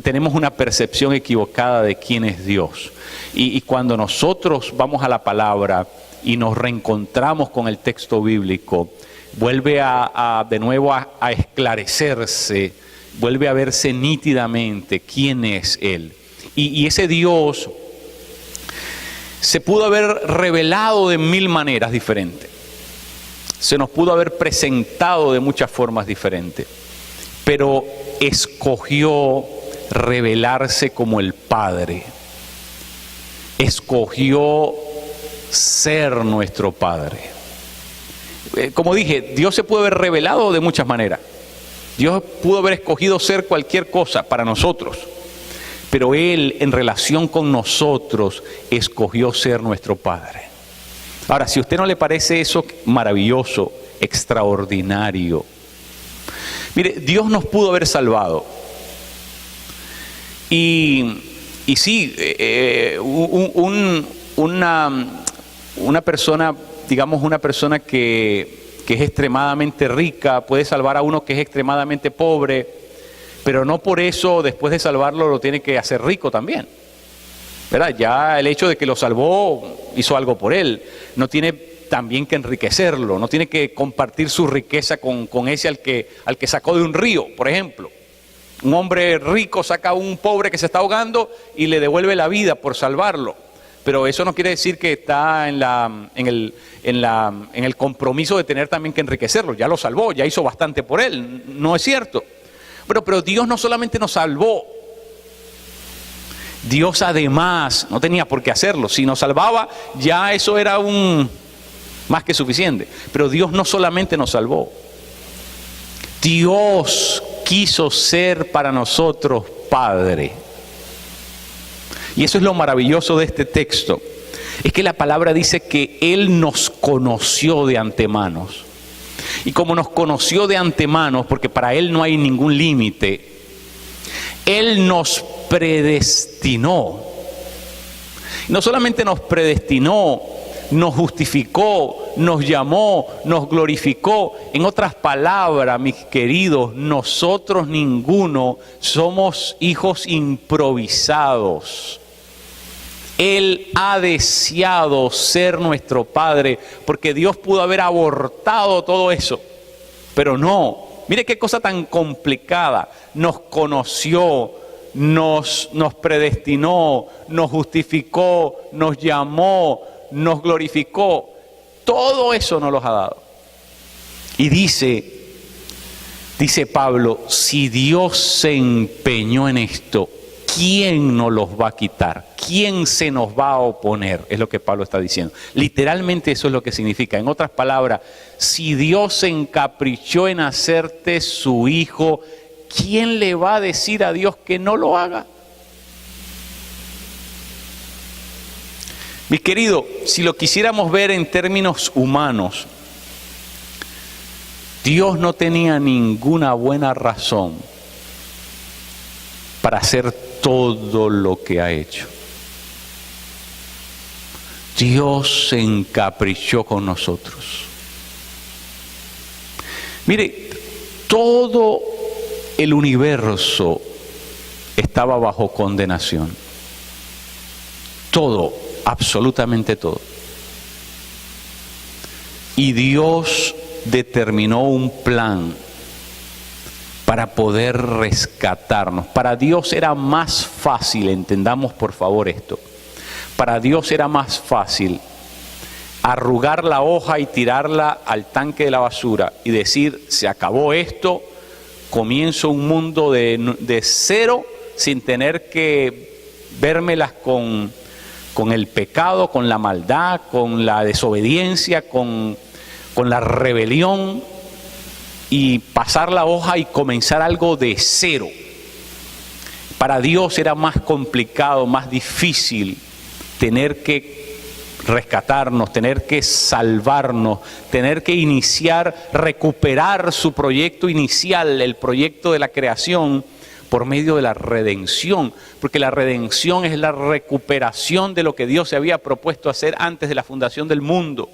Tenemos una percepción equivocada de quién es Dios. Y cuando nosotros vamos a la palabra y nos reencontramos con el texto bíblico, vuelve de nuevo a esclarecerse, vuelve a verse nítidamente quién es Él. Y ese Dios se pudo haber revelado de mil maneras diferentes. Se nos pudo haber presentado de muchas formas diferentes. Pero escogió revelarse como el Padre. Escogió ser nuestro Padre. Como dije, Dios se pudo haber revelado de muchas maneras. Dios pudo haber escogido ser cualquier cosa para nosotros. Pero Él, en relación con nosotros, escogió ser nuestro Padre. Ahora, si a usted no le parece eso maravilloso, extraordinario, mire, Dios nos pudo haber salvado. Y sí, una persona, digamos una persona que es extremadamente rica, puede salvar a uno que es extremadamente pobre, pero no por eso después de salvarlo lo tiene que hacer rico también, ¿verdad? Ya el hecho de que lo salvó hizo algo por él, no tiene también que enriquecerlo, no tiene que compartir su riqueza con ese al que sacó de un río, por ejemplo. Un hombre rico saca a un pobre que se está ahogando y le devuelve la vida por salvarlo. Pero eso no quiere decir que está en el compromiso de tener también que enriquecerlo. Ya lo salvó, ya hizo bastante por él. No es cierto. Pero Dios no solamente nos salvó. Dios además no tenía por qué hacerlo. Si nos salvaba, ya eso era más que suficiente. Pero Dios no solamente nos salvó. Dios quiso ser para nosotros Padre. Y eso es lo maravilloso de este texto. Es que la palabra dice que Él nos conoció de antemano. Y como nos conoció de antemano, porque para Él no hay ningún límite, Él nos predestinó. Y no solamente nos predestinó, nos justificó, nos llamó, nos glorificó. En otras palabras, mis queridos, nosotros ninguno somos hijos improvisados. Él ha deseado ser nuestro Padre, porque Dios pudo haber abortado todo eso, pero no. Mire qué cosa tan complicada. Nos conoció, nos predestinó, nos justificó, nos llamó, nos glorificó. Todo eso nos los ha dado. Y dice Pablo, si Dios se empeñó en esto, ¿quién nos los va a quitar? ¿Quién se nos va a oponer? Es lo que Pablo está diciendo. Literalmente eso es lo que significa. En otras palabras, si Dios se encaprichó en hacerte su hijo, ¿quién le va a decir a Dios que no lo haga? Mis queridos, si lo quisiéramos ver en términos humanos, Dios no tenía ninguna buena razón para hacer todo lo que ha hecho. Dios se encaprichó con nosotros. Mire, todo el universo estaba bajo condenación. Todo, absolutamente todo. Y Dios determinó un plan para poder rescatarnos. Para Dios era más fácil, entendamos por favor esto, para Dios era más fácil arrugar la hoja y tirarla al tanque de la basura y decir, se acabó esto, comienzo un mundo de cero sin tener que vérmelas con el pecado, con la maldad, con la desobediencia, con la rebelión, y pasar la hoja y comenzar algo de cero. Para Dios era más complicado, más difícil tener que rescatarnos, tener que salvarnos, tener que iniciar, recuperar su proyecto inicial, el proyecto de la creación, por medio de la redención, porque la redención es la recuperación de lo que Dios se había propuesto hacer antes de la fundación del mundo.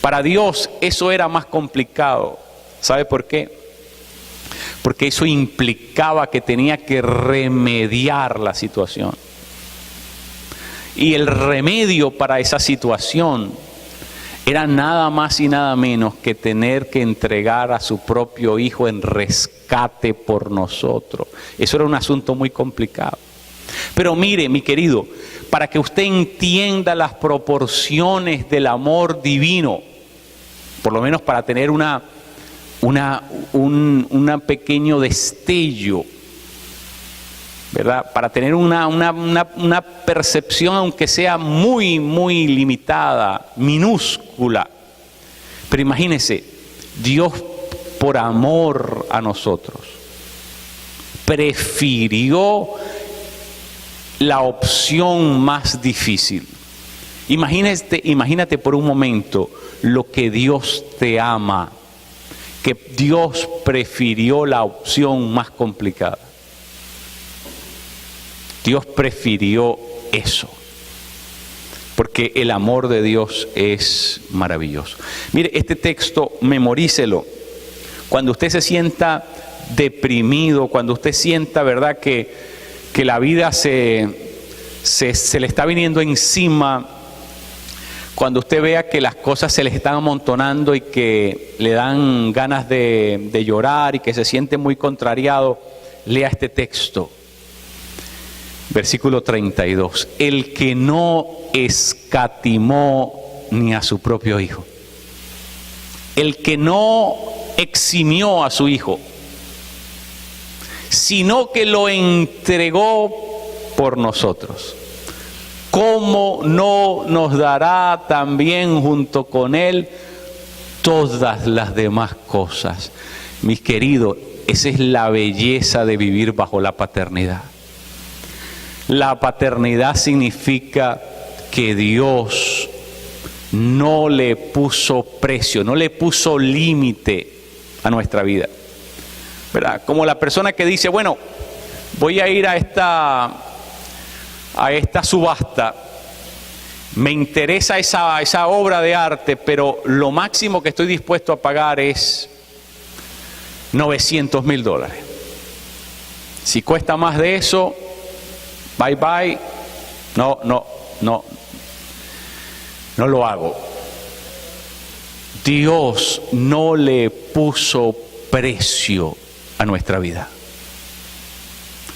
Para Dios eso era más complicado. ¿Sabe por qué? porque eso implicaba que tenía que remediar la situación. Y el remedio para esa situación era nada más y nada menos que tener que entregar a su propio hijo en rescate por nosotros. Eso era un asunto muy complicado. Pero mire, mi querido, para que usted entienda las proporciones del amor divino, por lo menos para tener un pequeño destello, ¿verdad? Para tener una percepción, aunque sea muy, muy limitada, minúscula. Pero imagínense, Dios, por amor a nosotros, prefirió la opción más difícil. Imagínate por un momento lo que Dios te ama, que Dios prefirió la opción más complicada. Dios prefirió eso, porque el amor de Dios es maravilloso. Mire, este texto, memorícelo. Cuando usted se sienta deprimido, cuando usted sienta, ¿verdad?, que la vida se le está viniendo encima, cuando usted vea que las cosas se les están amontonando y que le dan ganas de llorar y que se siente muy contrariado, lea este texto. Versículo 32. El que no escatimó ni a su propio hijo. El que no eximió a su hijo, sino que lo entregó por nosotros. ¿Cómo no nos dará también junto con él todas las demás cosas? Mis queridos, esa es la belleza de vivir bajo la paternidad. La paternidad significa que Dios no le puso precio, no le puso límite a nuestra vida, ¿verdad? Como la persona que dice, bueno, voy a ir a esta subasta, me interesa esa obra de arte, pero lo máximo que estoy dispuesto a pagar es $900,000. Si cuesta más de eso, bye bye, no lo hago. Dios no le puso precio a nuestra vida.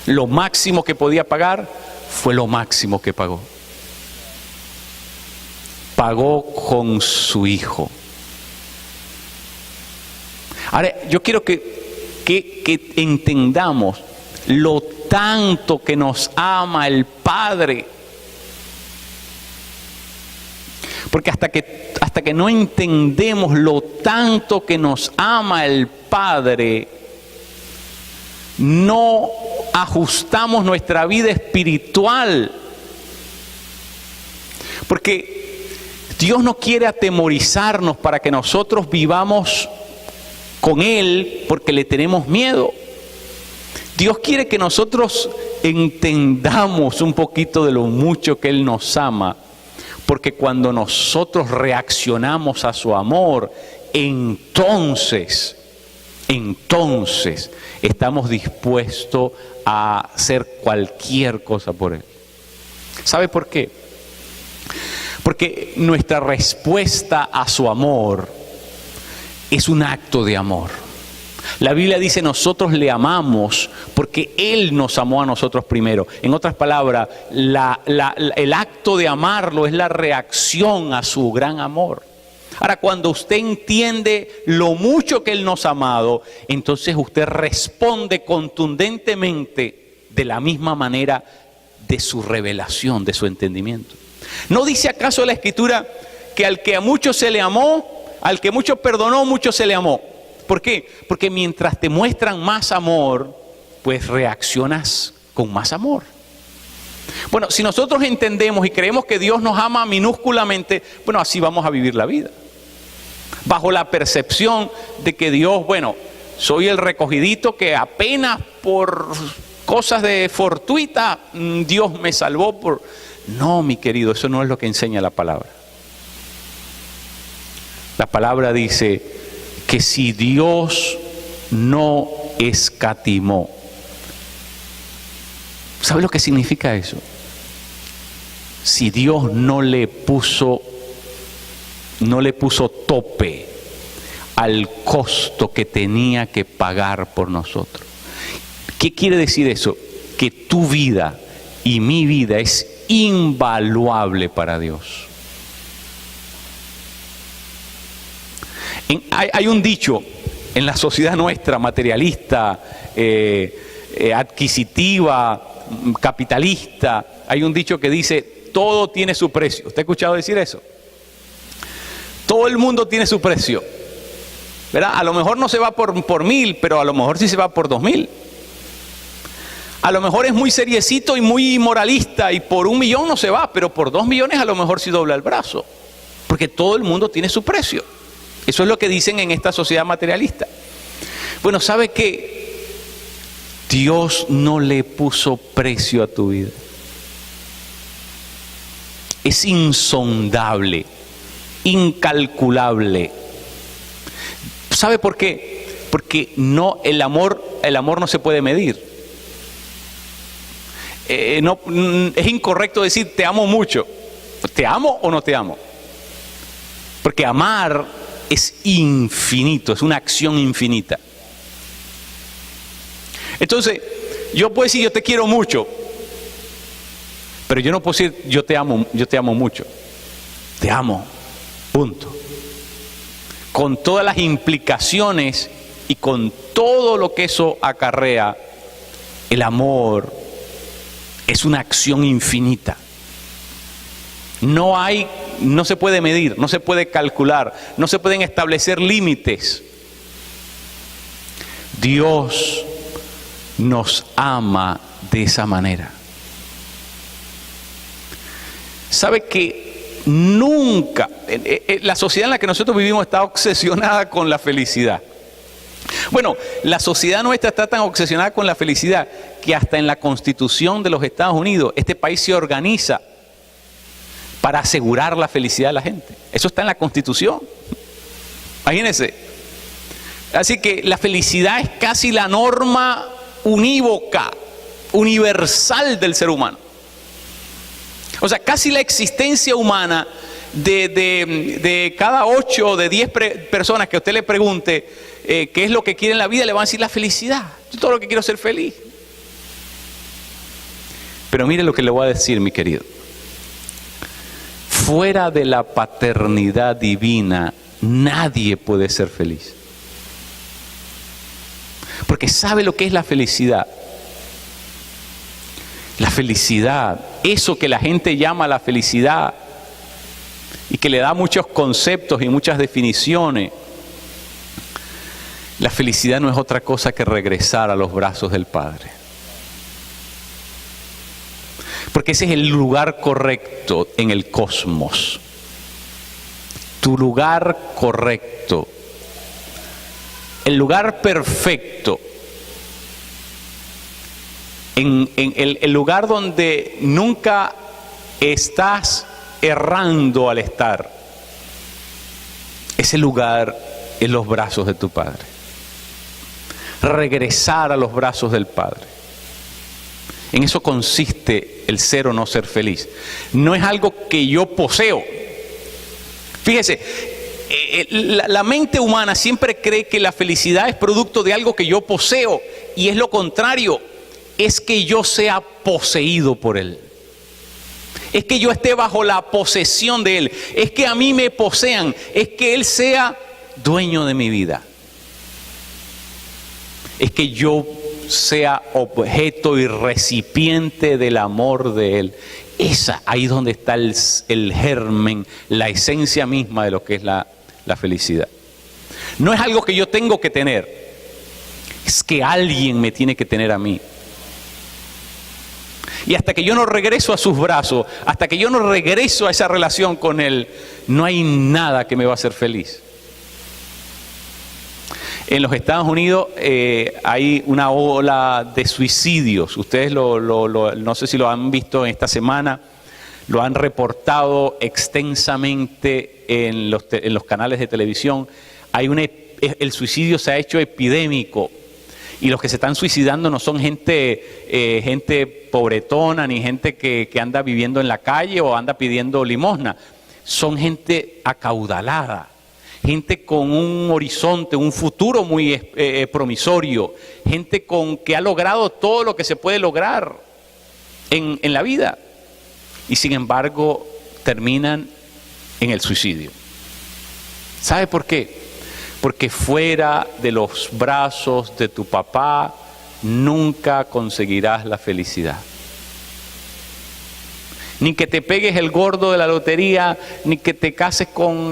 Lo máximo que podía pagar fue lo máximo que pagó. Pagó con su hijo. Ahora, yo quiero que entendamos lo tanto que nos ama el Padre. Porque hasta que no entendemos lo tanto que nos ama el Padre, no ajustamos nuestra vida espiritual. Porque Dios no quiere atemorizarnos para que nosotros vivamos con Él porque le tenemos miedo. Dios quiere que nosotros entendamos un poquito de lo mucho que Él nos ama, porque cuando nosotros reaccionamos a su amor, entonces estamos dispuestos a hacer cualquier cosa por Él. ¿Sabe por qué? Porque nuestra respuesta a su amor es un acto de amor. La Biblia dice, nosotros le amamos porque Él nos amó a nosotros primero. En otras palabras, el acto de amarlo es la reacción a su gran amor. Ahora, cuando usted entiende lo mucho que Él nos ha amado, entonces usted responde contundentemente de la misma manera de su revelación, de su entendimiento. ¿No dice acaso la Escritura que al que a muchos se le amó, al que mucho perdonó, mucho se le amó? ¿Por qué? Porque mientras te muestran más amor, pues reaccionas con más amor. Bueno, si nosotros entendemos y creemos que Dios nos ama minúsculamente, bueno, así vamos a vivir la vida. Bajo la percepción de que Dios, bueno, soy el recogidito que apenas por cosas de fortuita Dios me salvó por... No, mi querido, eso no es lo que enseña la palabra. La palabra dice que si Dios no escatimó. ¿Sabe lo que significa eso? Si Dios no le puso tope al costo que tenía que pagar por nosotros. ¿Qué quiere decir eso? Que tu vida y mi vida es invaluable para Dios. Hay un dicho en la sociedad nuestra materialista, adquisitiva, capitalista, hay un dicho que dice: todo tiene su precio. ¿Usted ha escuchado decir eso? Todo el mundo tiene su precio, ¿verdad? A lo mejor no se va por 1,000, pero a lo mejor sí se va por 2,000. A lo mejor es muy seriecito y muy moralista y por 1,000,000 no se va, pero por 2,000,000 a lo mejor sí dobla el brazo, porque todo el mundo tiene su precio. Eso es lo que dicen en esta sociedad materialista. Bueno, ¿sabe qué? Dios no le puso precio a tu vida. Es insondable, incalculable. ¿Sabe por qué? Porque el amor no se puede medir. Es incorrecto decir te amo mucho. ¿Te amo o no te amo? Porque amar es infinito, es una acción infinita. Entonces, yo puedo decir yo te quiero mucho, pero yo no puedo decir yo te amo mucho. Te amo, punto. Con todas las implicaciones y con todo lo que eso acarrea, el amor es una acción infinita. No se puede medir, no se puede calcular, no se pueden establecer límites. Dios nos ama de esa manera. ¿Sabe que nunca, la sociedad en la que nosotros vivimos está obsesionada con la felicidad? Bueno, la sociedad nuestra está tan obsesionada con la felicidad que hasta en la Constitución de los Estados Unidos este país se organiza para asegurar la felicidad de la gente. Eso está en la Constitución. Imagínense. Así que la felicidad es casi la norma unívoca, universal del ser humano. O sea, casi la existencia humana de cada 8 o de 10 personas que usted le pregunte qué es lo que quiere en la vida, le van a decir la felicidad. Yo todo lo que quiero es ser feliz. Pero mire lo que le voy a decir, mi querido. Fuera de la paternidad divina, nadie puede ser feliz. Porque ¿sabe lo que es la felicidad? La felicidad, eso que la gente llama la felicidad y que le da muchos conceptos y muchas definiciones. La felicidad no es otra cosa que regresar a los brazos del Padre. Porque ese es el lugar correcto en el cosmos. Tu lugar correcto. El lugar perfecto. En el lugar donde nunca estás errando al estar. Ese lugar en los brazos de tu Padre. Regresar a los brazos del Padre. En eso consiste el ser o no ser feliz. No es algo que yo poseo. Fíjese, la mente humana siempre cree que la felicidad es producto de algo que yo poseo. Y es lo contrario. Es que yo sea poseído por Él. Es que yo esté bajo la posesión de Él. Es que a mí me posean. Es que Él sea dueño de mi vida. Es que yo sea objeto y recipiente del amor de Él. Ahí es donde está el germen, la esencia misma de lo que es la felicidad. No es algo que yo tengo que tener. Es que alguien me tiene que tener a mí. Y hasta que yo no regreso a sus brazos, hasta que yo no regreso a esa relación con Él, no hay nada que me va a hacer feliz. En los Estados Unidos hay una ola de suicidios. Ustedes no sé si lo han visto en esta semana, lo han reportado extensamente en los canales de televisión. El suicidio se ha hecho epidémico Y los que se están suicidando no son gente pobretona, ni gente que anda viviendo en la calle o anda pidiendo limosna. Son gente acaudalada, gente con un horizonte, un futuro muy promisorio, gente que ha logrado todo lo que se puede lograr en la vida. Y sin embargo, terminan en el suicidio. ¿Sabe por qué? Porque fuera de los brazos de tu papá nunca conseguirás la felicidad. Ni que te pegues el gordo de la lotería, ni que te cases con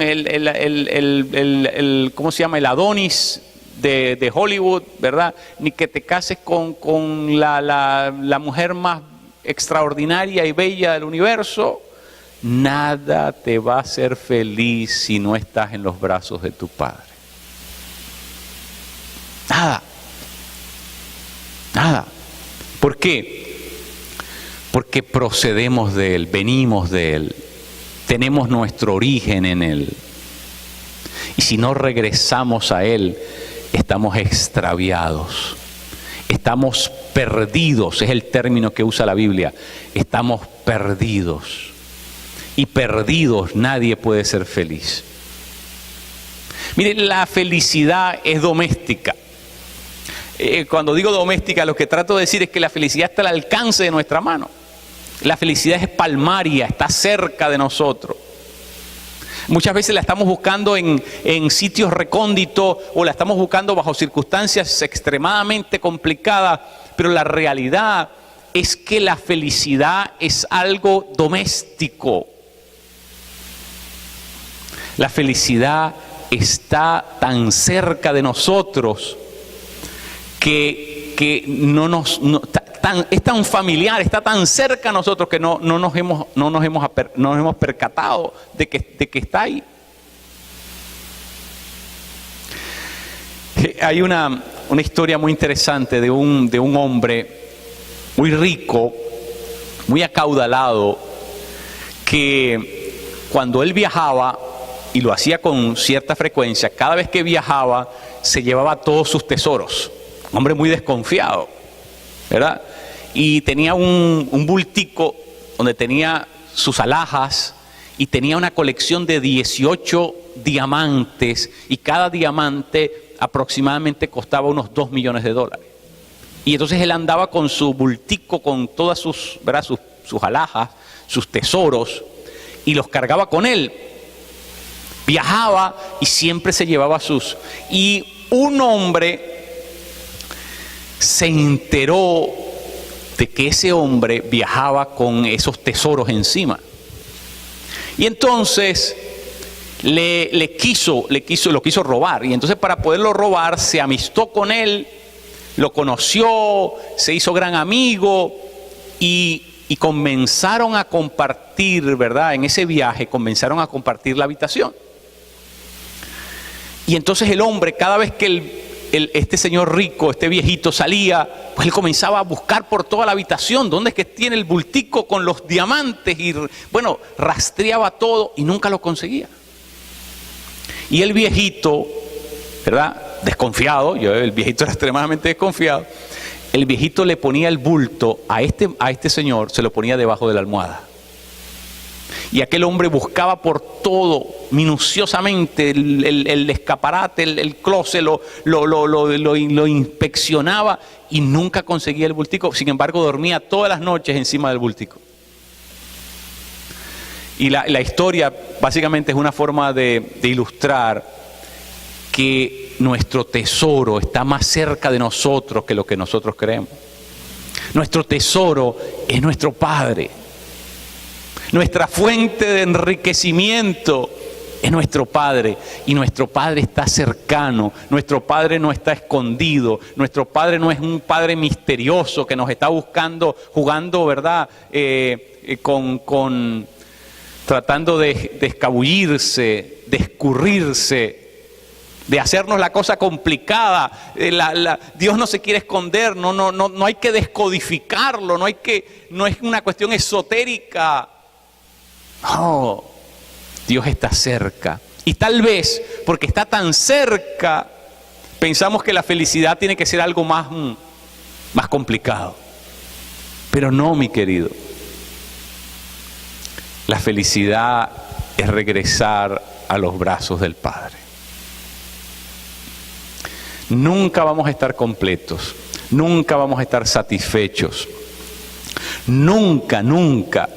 ¿cómo se llama? El Adonis de Hollywood, ¿verdad? Ni que te cases con la mujer más extraordinaria y bella del universo. Nada te va a hacer feliz si no estás en los brazos de tu padre. Nada. ¿Por qué? Porque procedemos de Él, venimos de Él, tenemos nuestro origen en Él. Y si no regresamos a Él, estamos extraviados, estamos perdidos, es el término que usa la Biblia, estamos perdidos. Y perdidos nadie puede ser feliz. Mire, la felicidad es doméstica. Cuando digo doméstica, lo que trato de decir es que la felicidad está al alcance de nuestra mano. La felicidad es palmaria, está cerca de nosotros. Muchas veces la estamos buscando en sitios recónditos o la estamos buscando bajo circunstancias extremadamente complicadas, pero la realidad es que la felicidad es algo doméstico. La felicidad está tan cerca de nosotros que es tan familiar, está tan cerca a nosotros que no nos hemos percatado de que está ahí. Hay una historia muy interesante de un hombre muy rico, muy acaudalado, que cuando él viajaba, y lo hacía con cierta frecuencia, cada vez que viajaba se llevaba todos sus tesoros. Un hombre muy desconfiado, ¿verdad? Y tenía un bultico donde tenía sus alhajas y tenía una colección de 18 diamantes y cada diamante aproximadamente costaba unos $2 millones. Y entonces él andaba con su bultico, con todas sus alhajas, sus tesoros, y los cargaba con él. Viajaba y siempre se llevaba Y un hombre se enteró de que ese hombre viajaba con esos tesoros encima. Y entonces lo quiso robar. Y entonces para poderlo robar se amistó con él, lo conoció, se hizo gran amigo y comenzaron a compartir, ¿verdad? En ese viaje comenzaron a compartir la habitación. Y entonces el hombre, cada vez que este señor rico, este viejito salía, pues él comenzaba a buscar por toda la habitación, ¿dónde es que tiene el bultico con los diamantes? Y bueno, rastreaba todo y nunca lo conseguía. Y el viejito, ¿verdad? Desconfiado, el viejito era extremadamente desconfiado, el viejito le ponía el bulto a este señor, se lo ponía debajo de la almohada. Y aquel hombre buscaba por todo, minuciosamente, el escaparate, el closet, lo inspeccionaba y nunca conseguía el bultico. Sin embargo, dormía todas las noches encima del bultico. Y la historia básicamente es una forma de ilustrar que nuestro tesoro está más cerca de nosotros que lo que nosotros creemos. Nuestro tesoro es nuestro Padre. Nuestra fuente de enriquecimiento es nuestro Padre, y nuestro Padre está cercano, nuestro Padre no está escondido, nuestro Padre no es un Padre misterioso que nos está buscando, jugando, ¿verdad? Tratando de escabullirse, de escurrirse, de hacernos la cosa complicada. Dios no se quiere esconder, no hay que descodificarlo, no es una cuestión esotérica. No, Dios está cerca. Y tal vez porque está tan cerca, Pensamos que la felicidad tiene que ser algo más complicado. Pero no, mi querido. La felicidad es regresar a los brazos del Padre. Nunca vamos a estar completos. Nunca vamos a estar satisfechos. Nunca, nunca.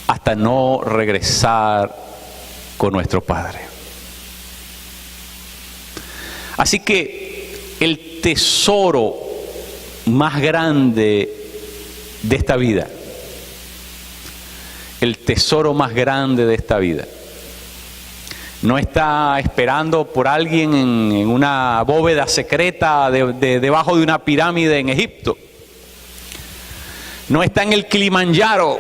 Hasta no regresar con nuestro Padre. Así que el tesoro más grande de esta vida, el tesoro más grande de esta vida, no está esperando por alguien en una bóveda secreta debajo de una pirámide en Egipto. No está en el Kilimanjaro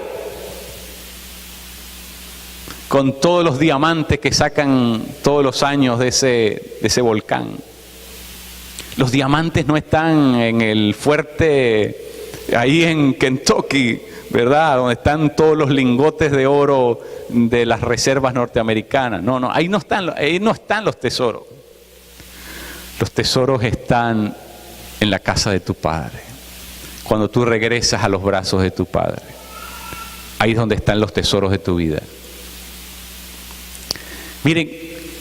con todos los diamantes que sacan todos los años de ese volcán. Los diamantes no están en el fuerte ahí en Kentucky, ¿verdad? Donde están todos los lingotes de oro de las reservas norteamericanas. No, ahí no están los tesoros. Los tesoros están en la casa de tu Padre. Cuando tú regresas a los brazos de tu Padre, ahí es donde están los tesoros de tu vida. Miren,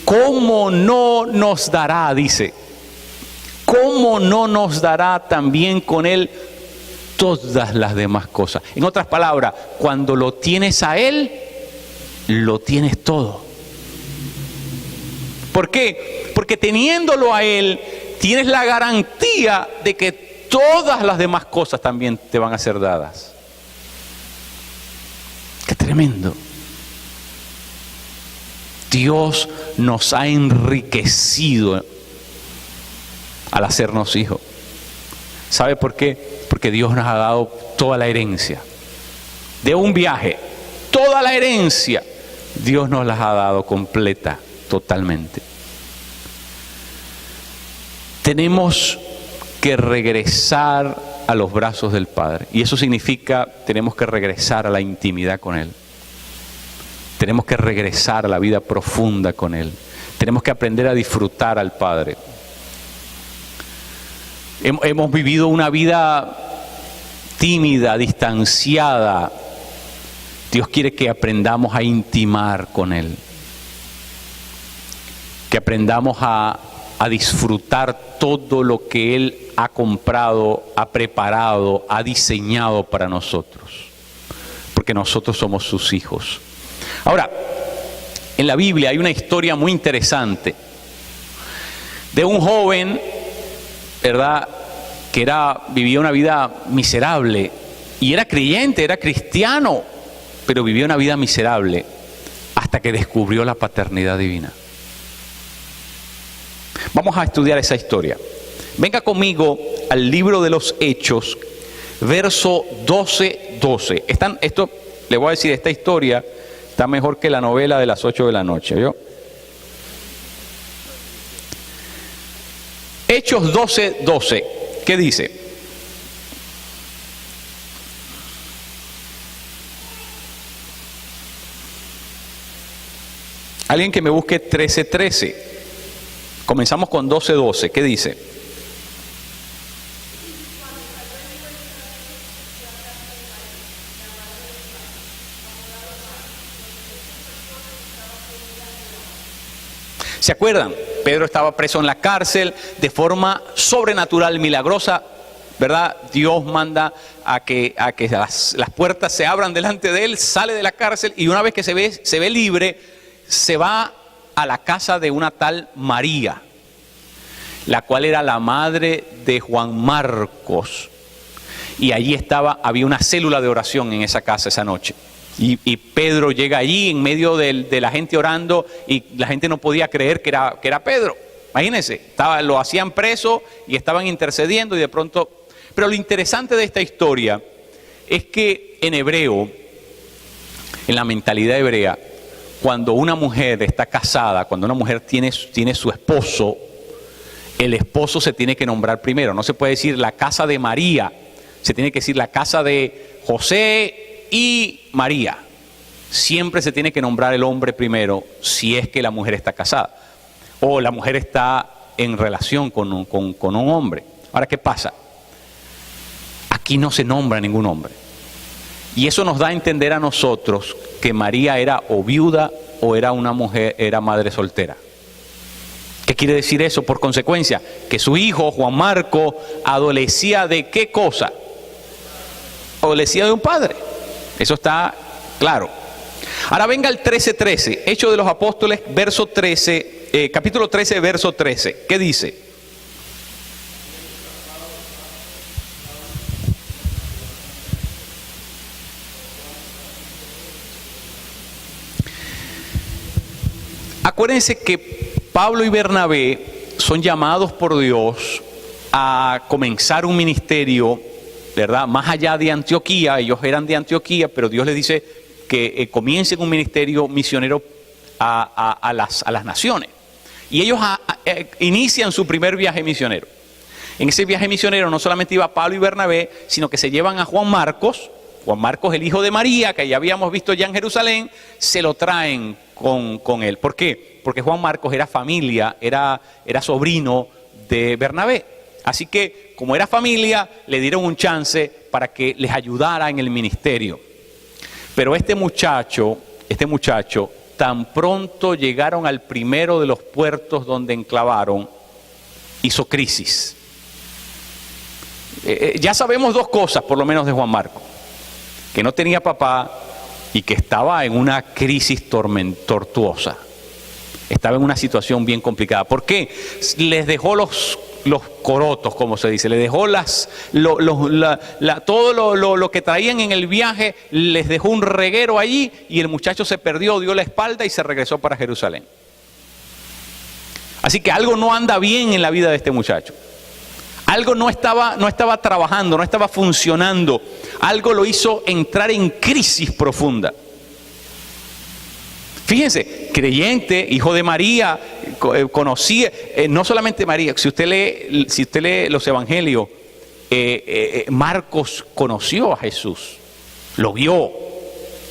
¿cómo no nos dará, dice, cómo no nos dará también con Él todas las demás cosas? En otras palabras, cuando lo tienes a Él, lo tienes todo. ¿Por qué? Porque teniéndolo a Él, tienes la garantía de que todas las demás cosas también te van a ser dadas. ¡Qué tremendo! Dios nos ha enriquecido al hacernos hijos. ¿Sabe por qué? Porque Dios nos ha dado toda la herencia. De un viaje, toda la herencia, Dios nos las ha dado completa, totalmente. Tenemos que regresar a los brazos del Padre. Y eso significa, tenemos que regresar a la intimidad con Él. Tenemos que regresar a la vida profunda con Él. Tenemos que aprender a disfrutar al Padre. Hemos vivido una vida tímida, distanciada. Dios quiere que aprendamos a intimar con Él. Que aprendamos a disfrutar todo lo que Él ha comprado, ha preparado, ha diseñado para nosotros. Porque nosotros somos sus hijos. Ahora, en la Biblia hay una historia muy interesante de un joven, ¿verdad?, que vivía una vida miserable y era creyente, era cristiano, pero vivía una vida miserable hasta que descubrió la paternidad divina. Vamos a estudiar esa historia. Venga conmigo al libro de los Hechos, verso 12. Esto le voy a decir, esta historia está mejor que la novela de las 8 de la noche, ¿vio? Hechos 12. ¿Qué dice? Alguien que me busque 13:13. Comenzamos con 12:12. ¿Qué dice? ¿Se acuerdan? Pedro estaba preso en la cárcel de forma sobrenatural, milagrosa, ¿verdad? Dios manda a que las puertas se abran delante de él, sale de la cárcel y una vez que se ve libre, se va a la casa de una tal María, la cual era la madre de Juan Marcos. Y allí había una célula de oración en esa casa esa noche. Y Pedro llega allí en medio de la gente orando y la gente no podía creer que era Pedro. Imagínense, lo hacían preso y estaban intercediendo y de pronto... Pero lo interesante de esta historia es que en hebreo, en la mentalidad hebrea, cuando una mujer está casada, cuando una mujer tiene su esposo, el esposo se tiene que nombrar primero. No se puede decir la casa de María, se tiene que decir la casa de José y María. Siempre se tiene que nombrar el hombre primero si es que la mujer está casada o la mujer está en relación con un hombre. Ahora, ¿qué pasa? Aquí no se nombra ningún hombre. Y eso nos da a entender a nosotros que María era o viuda o era una mujer, era madre soltera. ¿Qué quiere decir eso? Por consecuencia, que su hijo, Juan Marco, adolecía de ¿qué cosa? Adolecía de un padre. Eso está claro. Ahora venga el 13:13, Hechos de los Apóstoles, verso 13, capítulo 13, verso 13. ¿Qué dice? Acuérdense que Pablo y Bernabé son llamados por Dios a comenzar un ministerio, ¿verdad? Más allá de Antioquía. Ellos eran de Antioquía, pero Dios les dice que comiencen un ministerio misionero a las naciones. Y ellos inician su primer viaje misionero. En ese viaje misionero no solamente iba Pablo y Bernabé, sino que se llevan a Juan Marcos, el hijo de María, que ya habíamos visto ya en Jerusalén, se lo traen con él. ¿Por qué? Porque Juan Marcos era familia, era sobrino de Bernabé. Así que, como era familia, le dieron un chance para que les ayudara en el ministerio. Pero este muchacho, tan pronto llegaron al primero de los puertos donde enclavaron, hizo crisis. Ya sabemos dos cosas, por lo menos de Juan Marcos: que no tenía papá y que estaba en una crisis tortuosa. Estaba en una situación bien complicada. ¿Por qué? Les dejó los corotos, como se dice, les dejó todo lo que traían en el viaje, les dejó un reguero allí y el muchacho se perdió, dio la espalda y se regresó para Jerusalén. Así que algo no anda bien en la vida de este muchacho. Algo no estaba trabajando, no estaba funcionando. Algo lo hizo entrar en crisis profunda. Fíjense, creyente, hijo de María, conocía, no solamente María, si usted lee los evangelios, Marcos conoció a Jesús, lo vio,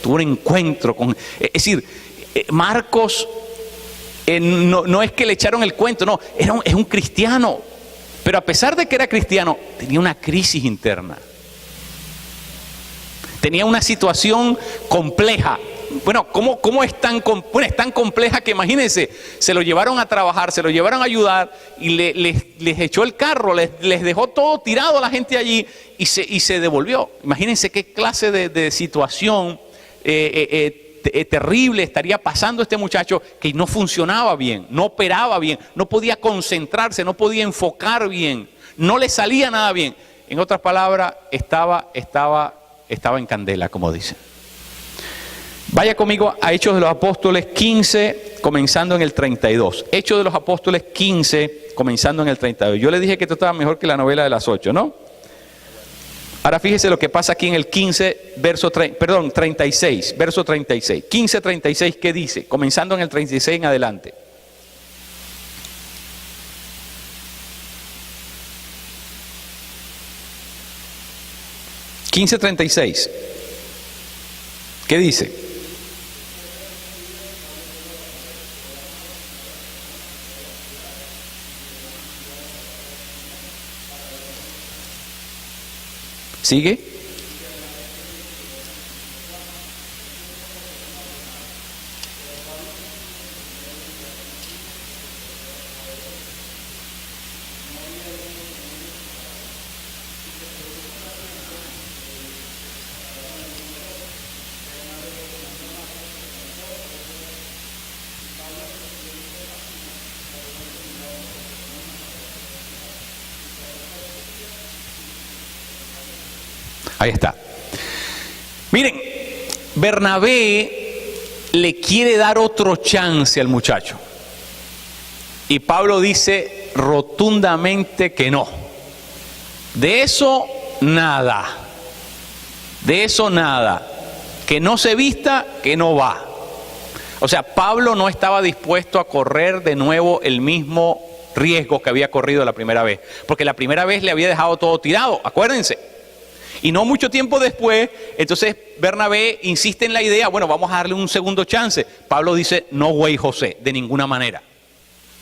tuvo un encuentro con... Es decir, Marcos no es que le echaron el cuento, no, es un cristiano. Pero a pesar de que era cristiano, tenía una crisis interna. Tenía una situación compleja. Bueno, ¿cómo es tan compleja que imagínense, se lo llevaron a trabajar, se lo llevaron a ayudar y les echó el carro, les dejó todo tirado a la gente allí y se devolvió. Imagínense qué clase de situación terrible estaría pasando este muchacho, que no funcionaba bien, no operaba bien, no podía concentrarse, no podía enfocar bien, no le salía nada bien. En otras palabras, estaba en candela, como dicen. Vaya conmigo a Hechos de los Apóstoles 15, comenzando en el 32. Hechos de los Apóstoles 15, comenzando en el 32. Yo le dije que esto estaba mejor que la novela de las 8, ¿no? Ahora fíjese lo que pasa aquí en el 36, verso 36. 15, 36, ¿qué dice? Comenzando en el 36 en adelante. (15:36) ¿Qué dice? ¿Sigue? Ahí está. Miren, Bernabé le quiere dar otro chance al muchacho. Y Pablo dice rotundamente que no. De eso nada. De eso nada. Que no se vista, que no va. O sea, Pablo no estaba dispuesto a correr de nuevo el mismo riesgo que había corrido la primera vez. Porque la primera vez le había dejado todo tirado, acuérdense. Y no mucho tiempo después, entonces Bernabé insiste en la idea, bueno, vamos a darle un segundo chance. Pablo dice, no, güey, José, de ninguna manera.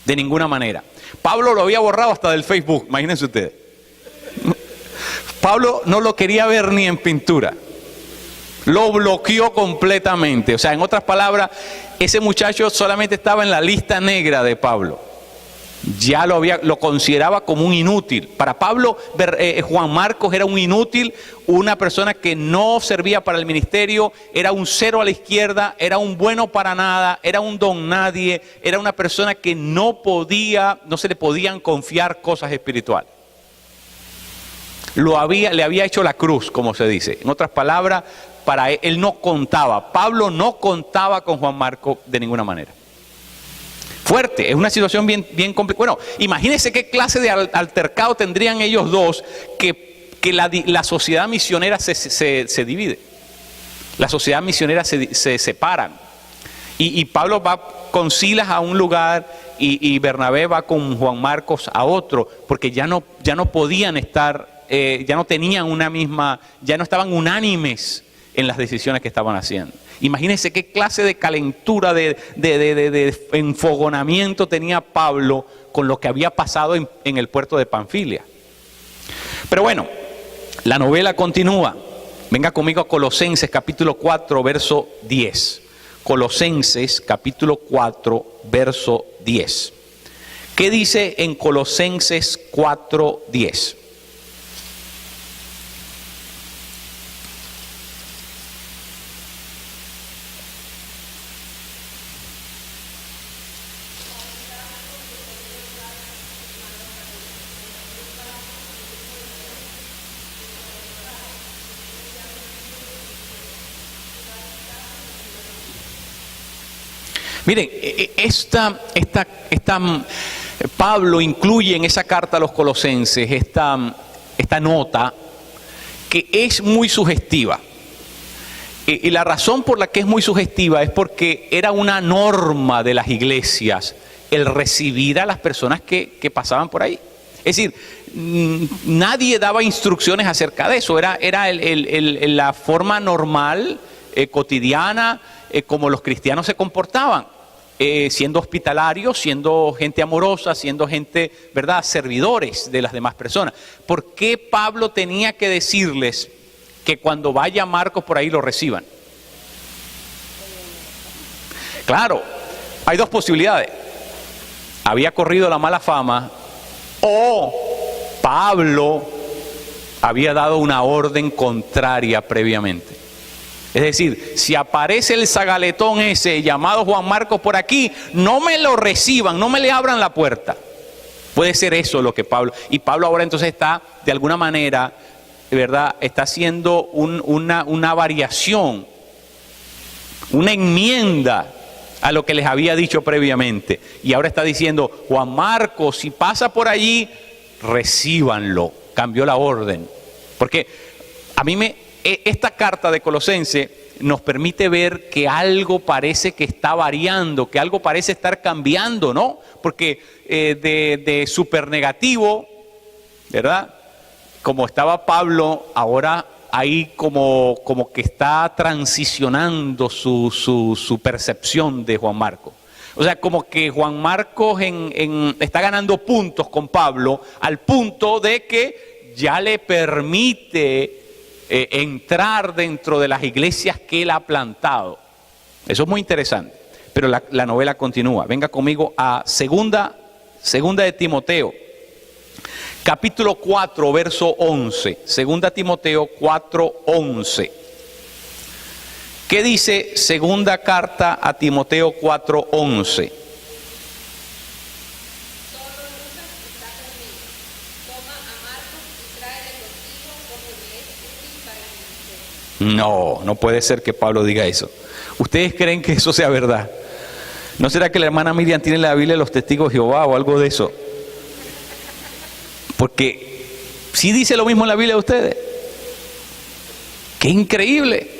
De ninguna manera. Pablo lo había borrado hasta del Facebook, imagínense ustedes. Pablo no lo quería ver ni en pintura. Lo bloqueó completamente. O sea, en otras palabras, ese muchacho solamente estaba en la lista negra de Pablo. Ya lo consideraba como un inútil. Para Pablo, Juan Marcos era un inútil, una persona que no servía para el ministerio, era un cero a la izquierda, era un bueno para nada, era un don nadie, era una persona que no se le podían confiar cosas espirituales. Le había hecho la cruz, como se dice. En otras palabras, para él no contaba. Pablo no contaba con Juan Marcos de ninguna manera. Fuerte, es una situación bien complicada. Bueno, imagínense qué clase de altercado tendrían ellos dos que la sociedad misionera se divide. La sociedad misionera se separan. Y Pablo va con Silas a un lugar y Bernabé va con Juan Marcos a otro, porque ya no podían estar, ya no tenían ya no estaban unánimes en las decisiones que estaban haciendo. Imagínense qué clase de calentura, de enfogonamiento tenía Pablo con lo que había pasado en el puerto de Panfilia. Pero bueno, la novela continúa. Venga conmigo a Colosenses capítulo 4, verso 10. Colosenses capítulo 4, verso 10. ¿Qué dice en Colosenses 4, 10? Miren, Pablo incluye en esa carta a los colosenses esta nota que es muy sugestiva. Y la razón por la que es muy sugestiva es porque era una norma de las iglesias el recibir a las personas que pasaban por ahí. Es decir, nadie daba instrucciones acerca de eso, era la forma normal, cotidiana, como los cristianos se comportaban. Siendo hospitalarios, siendo gente amorosa, siendo gente, ¿verdad?, servidores de las demás personas. ¿Por qué Pablo tenía que decirles que cuando vaya Marcos por ahí lo reciban? Claro, hay dos posibilidades. Había corrido la mala fama o Pablo había dado una orden contraria previamente. Es decir, si aparece el zagaletón ese llamado Juan Marcos por aquí, no me lo reciban, no me le abran la puerta. Puede ser eso lo que Pablo... Y Pablo ahora entonces está, de alguna manera, ¿verdad?, está haciendo una variación, una enmienda a lo que les había dicho previamente. Y ahora está diciendo, Juan Marcos, si pasa por allí, recíbanlo. Cambió la orden. Porque a mí esta carta de Colosenses nos permite ver que algo parece que está variando, que algo parece estar cambiando, ¿no? Porque de súper negativo, ¿verdad?, como estaba Pablo, ahora ahí como que está transicionando su percepción de Juan Marcos. O sea, como que Juan Marcos está ganando puntos con Pablo, al punto de que ya le permite entrar dentro de las iglesias que él ha plantado. Eso es muy interesante. Pero la novela continúa. Venga conmigo a segunda de Timoteo, capítulo 4, verso 11. Segunda Timoteo 4, 11. ¿Qué dice segunda carta a Timoteo 4, 11? No puede ser que Pablo diga eso. ¿Ustedes creen que eso sea verdad? ¿No será que la hermana Miriam tiene en la Biblia los testigos de Jehová o algo de eso? Porque sí dice lo mismo en la Biblia de ustedes. ¡Qué increíble!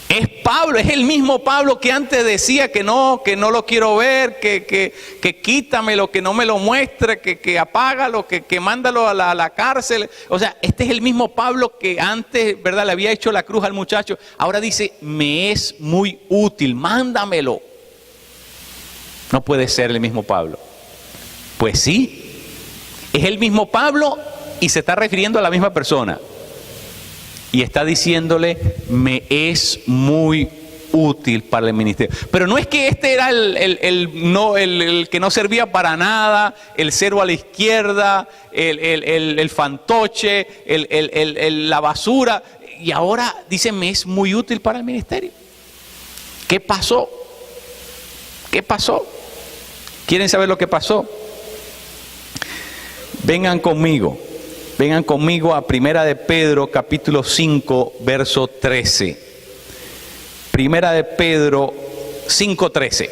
Es Pablo, es el mismo Pablo que antes decía que no lo quiero ver, que quítamelo, que no me lo muestre, que apágalo, que mándalo a la cárcel. O sea, este es el mismo Pablo que antes, ¿verdad?, le había hecho la cruz al muchacho. Ahora dice, me es muy útil, mándamelo. No puede ser el mismo Pablo. Pues sí, es el mismo Pablo y se está refiriendo a la misma persona. Y está diciéndole, me es muy útil para el ministerio. Pero no es que este era el que no servía para nada, el cero a la izquierda, el fantoche, la basura. Y ahora dice, me es muy útil para el ministerio. ¿Qué pasó? ¿Qué pasó? ¿Quieren saber lo que pasó? Vengan conmigo a Primera de Pedro, capítulo 5, verso 13. Primera de Pedro 5:13.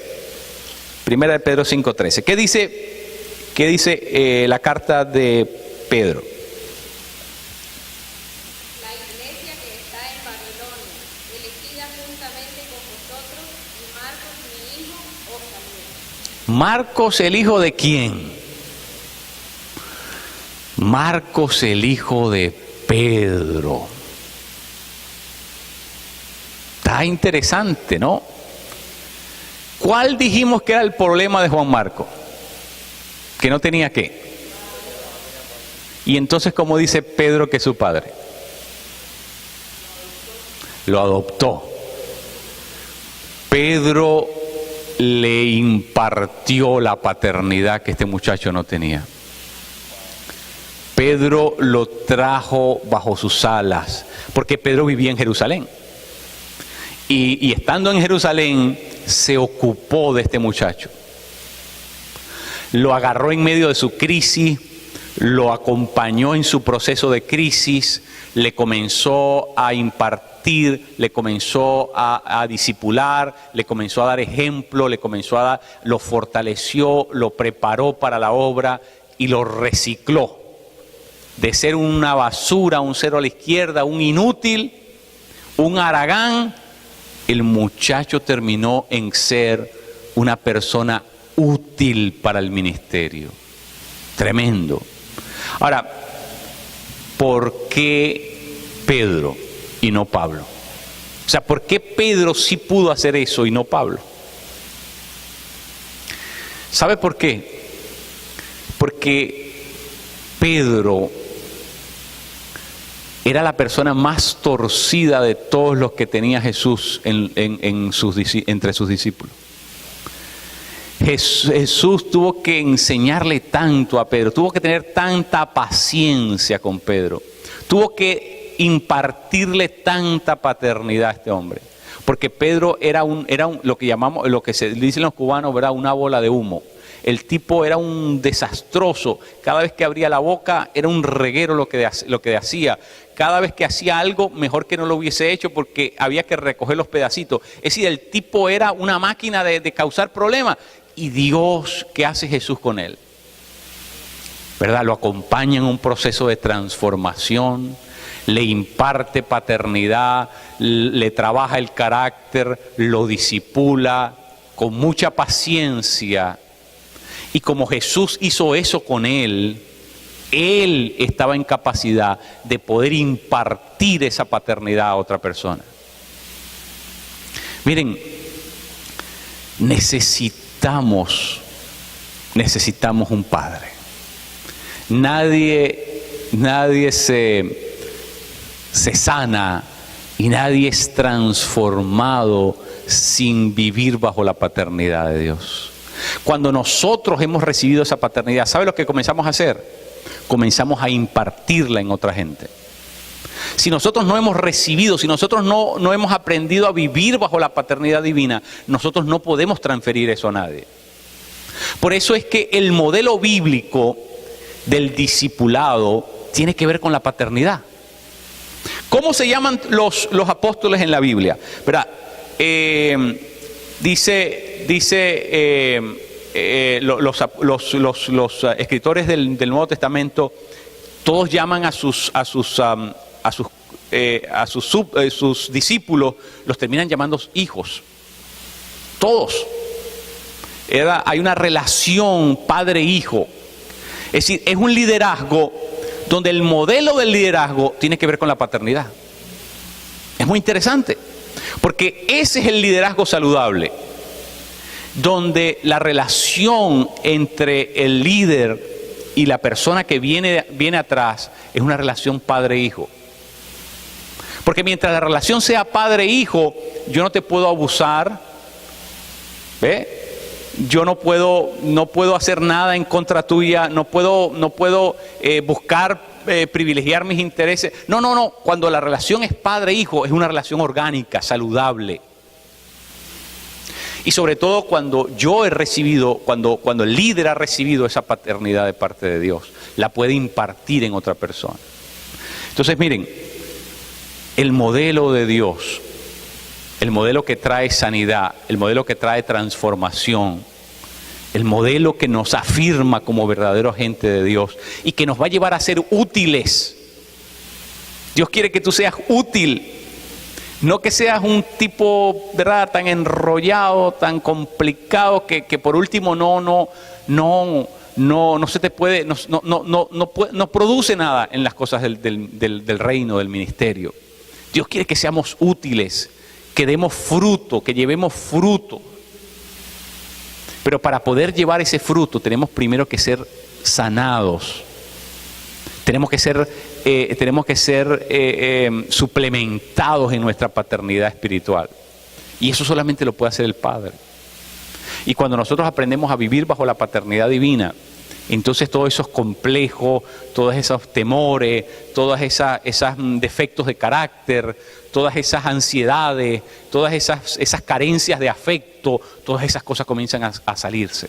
Primera de Pedro 5:13. ¿Qué dice la carta de Pedro? La iglesia que está en Babilonia, elegida juntamente con vosotros, y Marcos, mi hijo, os saluda. Marcos, el hijo de quién? Marcos, el hijo de Pedro. Está interesante, ¿no? ¿Cuál dijimos que era el problema de Juan Marcos? Que no tenía qué. Y entonces, ¿cómo dice Pedro que es su padre? Lo adoptó. Pedro le impartió la paternidad que este muchacho no tenía. Pedro lo trajo bajo sus alas, porque Pedro vivía en Jerusalén. Y estando en Jerusalén, se ocupó de este muchacho. Lo agarró en medio de su crisis, lo acompañó en su proceso de crisis, le comenzó a impartir, le comenzó a discipular, le comenzó a dar ejemplo, lo fortaleció, lo preparó para la obra y lo recicló. De ser una basura, un cero a la izquierda, un inútil, un haragán, el muchacho terminó en ser una persona útil para el ministerio. Tremendo. Ahora, ¿por qué Pedro y no Pablo? O sea, ¿por qué Pedro sí pudo hacer eso y no Pablo? ¿Sabe por qué? Porque Pedro era la persona más torcida de todos los que tenía Jesús entre sus discípulos. Jesús tuvo que enseñarle tanto a Pedro, tuvo que tener tanta paciencia con Pedro, tuvo que impartirle tanta paternidad a este hombre, porque Pedro era lo que se dicen los cubanos, ¿verdad? Una bola de humo. El tipo era un desastroso. Cada vez que abría la boca era un reguero lo que hacía. Cada vez que hacía algo, mejor que no lo hubiese hecho porque había que recoger los pedacitos. Es decir, el tipo era una máquina de causar problemas. Y Dios, ¿qué hace Jesús con él? ¿Verdad? Lo acompaña en un proceso de transformación, le imparte paternidad, le trabaja el carácter, lo discipula con mucha paciencia. Y como Jesús hizo eso con él estaba en capacidad de poder impartir esa paternidad a otra persona. Miren, necesitamos un padre. Nadie se sana y nadie es transformado sin vivir bajo la paternidad de Dios. Cuando nosotros hemos recibido esa paternidad, ¿sabe lo que comenzamos a hacer? Comenzamos a impartirla en otra gente. Si nosotros no hemos recibido, si nosotros no hemos aprendido a vivir bajo la paternidad divina, nosotros no podemos transferir eso a nadie. Por eso es que el modelo bíblico del discipulado tiene que ver con la paternidad. ¿Cómo se llaman los apóstoles en la Biblia? ¿Verdad? Los escritores del Nuevo Testamento, todos llaman a sus discípulos, los terminan llamando hijos. Todos. Hay una relación padre-hijo. Es decir, es un liderazgo donde el modelo del liderazgo tiene que ver con la paternidad. Es muy interesante, porque ese es el liderazgo saludable, donde la relación relación entre el líder y la persona que viene atrás es una relación padre-hijo. Porque mientras la relación sea padre-hijo, yo no te puedo abusar, ¿ve? Yo no puedo hacer nada en contra tuya, no puedo buscar privilegiar mis intereses. No. Cuando la relación es padre-hijo, es una relación orgánica, saludable. Y sobre todo cuando yo he recibido, cuando el líder ha recibido esa paternidad de parte de Dios, la puede impartir en otra persona. Entonces, miren, el modelo de Dios, el modelo que trae sanidad, el modelo que trae transformación, el modelo que nos afirma como verdadero gente de Dios y que nos va a llevar a ser útiles. Dios quiere que tú seas útil, no que seas un tipo, ¿verdad?, tan enrollado, tan complicado que por último no se te puede, no produce nada en las cosas del reino, del ministerio. Dios quiere que seamos útiles, que demos fruto, que llevemos fruto. Pero para poder llevar ese fruto tenemos primero que ser sanados. Tenemos que ser suplementados en nuestra paternidad espiritual. Y eso solamente lo puede hacer el Padre. Y cuando nosotros aprendemos a vivir bajo la paternidad divina, entonces todos esos complejos, todos esos temores, todos esos defectos de carácter, todas esas ansiedades, todas esas carencias de afecto, todas esas cosas comienzan a salirse.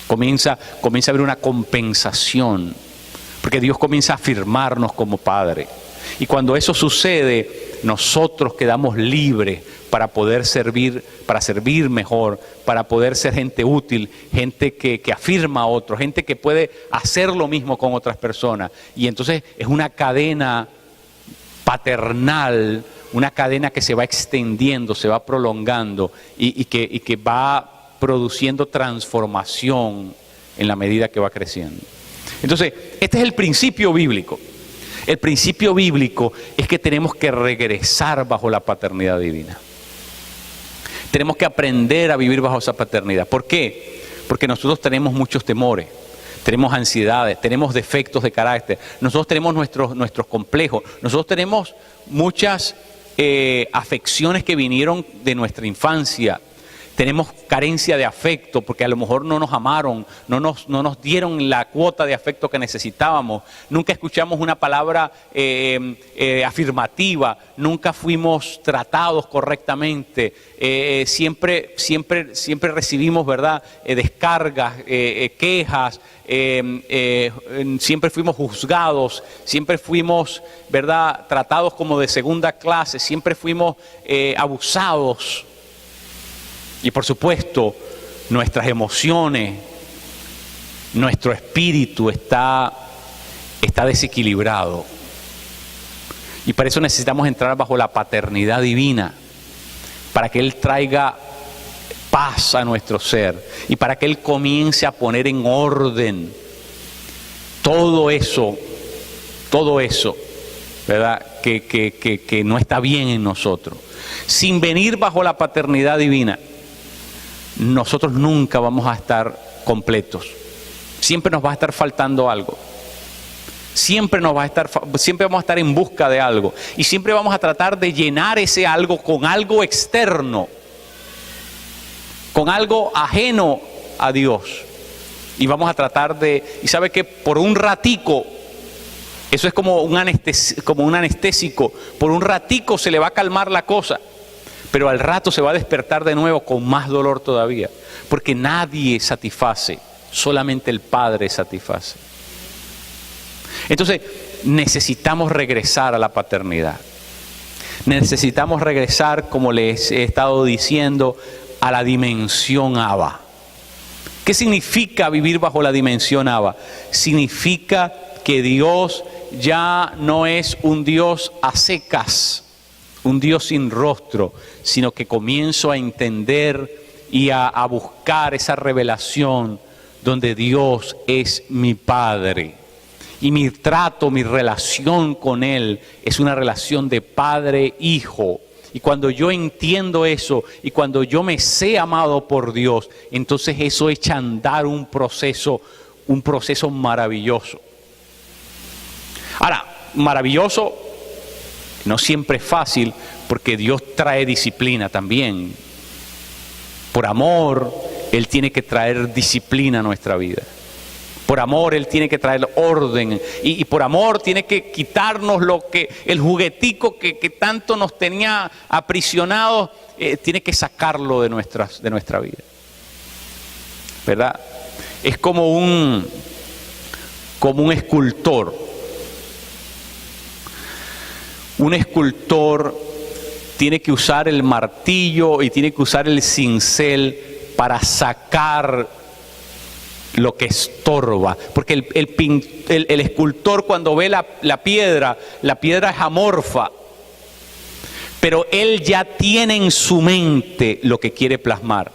Comienza a haber una compensación, porque Dios comienza a afirmarnos como Padre. Y cuando eso sucede, nosotros quedamos libres para poder servir, para servir mejor, para poder ser gente útil, gente que afirma a otros, gente que puede hacer lo mismo con otras personas. Y entonces es una cadena paternal, una cadena que se va extendiendo, se va prolongando y que va produciendo transformación en la medida que va creciendo. Entonces, este es el principio bíblico. El principio bíblico es que tenemos que regresar bajo la paternidad divina. Tenemos que aprender a vivir bajo esa paternidad. ¿Por qué? Porque nosotros tenemos muchos temores, tenemos ansiedades, tenemos defectos de carácter, nosotros tenemos nuestros complejos, nosotros tenemos muchas afecciones que vinieron de nuestra infancia. Tenemos carencia de afecto porque a lo mejor no nos amaron, no nos dieron la cuota de afecto que necesitábamos. Nunca escuchamos una palabra afirmativa, nunca fuimos tratados correctamente. Siempre recibimos, ¿verdad?, descargas, quejas, siempre fuimos juzgados, siempre fuimos, ¿verdad?, tratados como de segunda clase, siempre fuimos abusados. Y por supuesto, nuestras emociones, nuestro espíritu está desequilibrado. Y para eso necesitamos entrar bajo la paternidad divina, para que Él traiga paz a nuestro ser y para que Él comience a poner en orden todo eso, ¿verdad?, que no está bien en nosotros. Sin venir bajo la paternidad divina, nosotros nunca vamos a estar completos. Siempre nos va a estar faltando algo. Siempre vamos a estar en busca de algo. Y siempre vamos a tratar de llenar ese algo con algo externo, con algo ajeno a Dios. Y vamos a tratar y sabe que por un ratico, eso es como un anestésico, por un ratico se le va a calmar la cosa. Pero al rato se va a despertar de nuevo con más dolor todavía, porque nadie satisface, solamente el Padre satisface. Entonces necesitamos regresar a la paternidad. Necesitamos regresar, como les he estado diciendo, a la dimensión Abba. ¿Qué significa vivir bajo la dimensión Abba? Significa que Dios ya no es un Dios a secas, un Dios sin rostro, sino que comienzo a entender y a buscar esa revelación donde Dios es mi Padre. Y mi trato, mi relación con Él es una relación de padre-hijo. Y cuando yo entiendo eso y cuando yo me sé amado por Dios, entonces eso echa a andar un proceso maravilloso. Ahora, maravilloso no siempre es fácil, porque Dios trae disciplina también. Por amor, Él tiene que traer disciplina a nuestra vida. Por amor, Él tiene que traer orden. Y por amor, tiene que quitarnos el juguetico que tanto nos tenía aprisionados, tiene que sacarlo de nuestra vida. ¿Verdad? Es como un escultor. Un escultor tiene que usar el martillo y tiene que usar el cincel para sacar lo que estorba. Porque el escultor, cuando ve la piedra es amorfa, pero él ya tiene en su mente lo que quiere plasmar.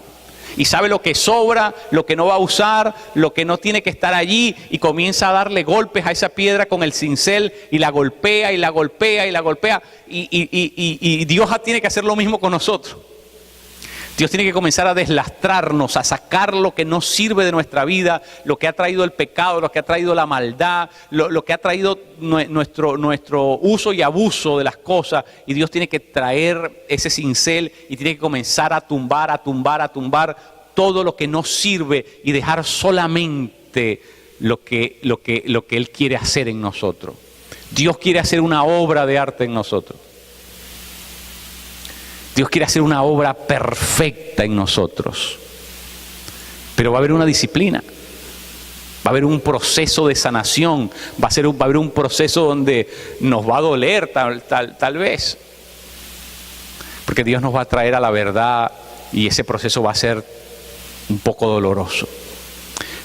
Y sabe lo que sobra, lo que no va a usar, lo que no tiene que estar allí, y comienza a darle golpes a esa piedra con el cincel, y la golpea, y la golpea, y la golpea. Y Dios tiene que hacer lo mismo con nosotros. Dios tiene que comenzar a deslastrarnos, a sacar lo que no sirve de nuestra vida, lo que ha traído el pecado, lo que ha traído la maldad, lo que ha traído nuestro uso y abuso de las cosas. Y Dios tiene que traer ese cincel y tiene que comenzar a tumbar todo lo que no sirve y dejar solamente lo que Él quiere hacer en nosotros. Dios quiere hacer una obra de arte en nosotros. Dios quiere hacer una obra perfecta en nosotros, pero va a haber una disciplina, va a haber un proceso de sanación, va a haber un proceso donde nos va a doler tal vez, porque Dios nos va a traer a la verdad y ese proceso va a ser un poco doloroso.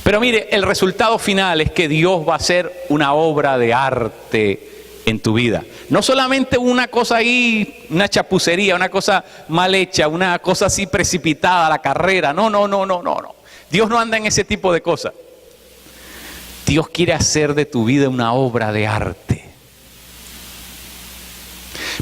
Pero mire, el resultado final es que Dios va a hacer una obra de arte en tu vida. No solamente una cosa ahí, una chapucería, una cosa mal hecha, una cosa así precipitada, la carrera. No. Dios no anda en ese tipo de cosas. Dios quiere hacer de tu vida una obra de arte.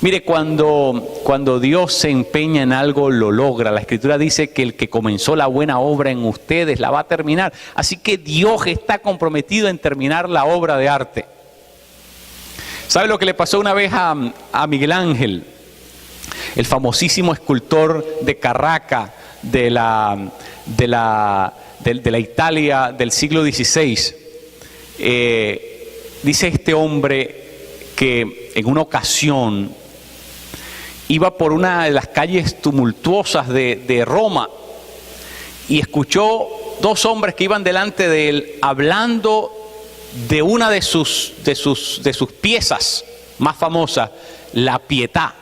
Mire, cuando Dios se empeña en algo, lo logra. La Escritura dice que el que comenzó la buena obra en ustedes la va a terminar. Así que Dios está comprometido en terminar la obra de arte. ¿Sabe lo que le pasó una vez a Miguel Ángel? El famosísimo escultor de Carracca de la Italia del siglo XVI. Dice este hombre que en una ocasión iba por una de las calles tumultuosas de Roma y escuchó dos hombres que iban delante de él hablando de una de sus piezas más famosas, la Pietà,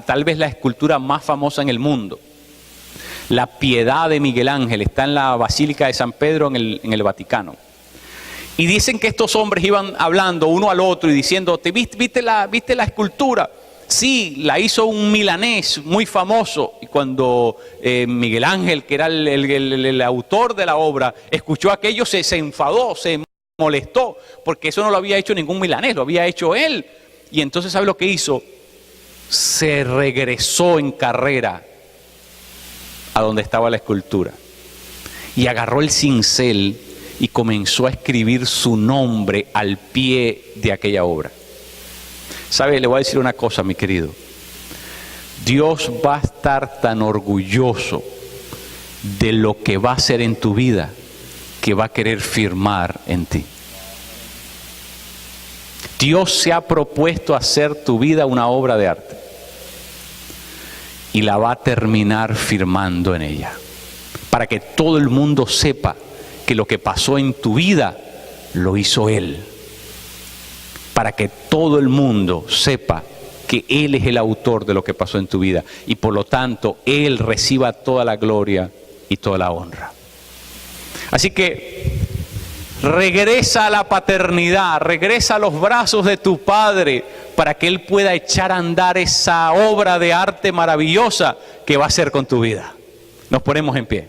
tal vez la escultura más famosa en el mundo. La Piedad de Miguel Ángel está en la Basílica de San Pedro en el Vaticano. Y dicen que estos hombres iban hablando uno al otro y diciendo, ¿viste la escultura? Sí, la hizo un milanés muy famoso. Y cuando Miguel Ángel, que era el autor de la obra, escuchó aquello, se enfadó, se molestó, porque eso no lo había hecho ningún milanés, lo había hecho él. Y entonces, ¿sabe lo que hizo? Se regresó en carrera a donde estaba la escultura y agarró el cincel y comenzó a escribir su nombre al pie de aquella obra. ¿Sabe? Le voy a decir una cosa, mi querido. Dios va a estar tan orgulloso de lo que va a hacer en tu vida que va a querer firmar en ti. Dios se ha propuesto hacer tu vida una obra de arte y la va a terminar firmando en ella, para que todo el mundo sepa que lo que pasó en tu vida lo hizo Él, para que todo el mundo sepa que Él es el autor de lo que pasó en tu vida y por lo tanto Él reciba toda la gloria y toda la honra. Así que regresa a la paternidad, regresa a los brazos de tu Padre para que Él pueda echar a andar esa obra de arte maravillosa que va a hacer con tu vida. Nos ponemos en pie.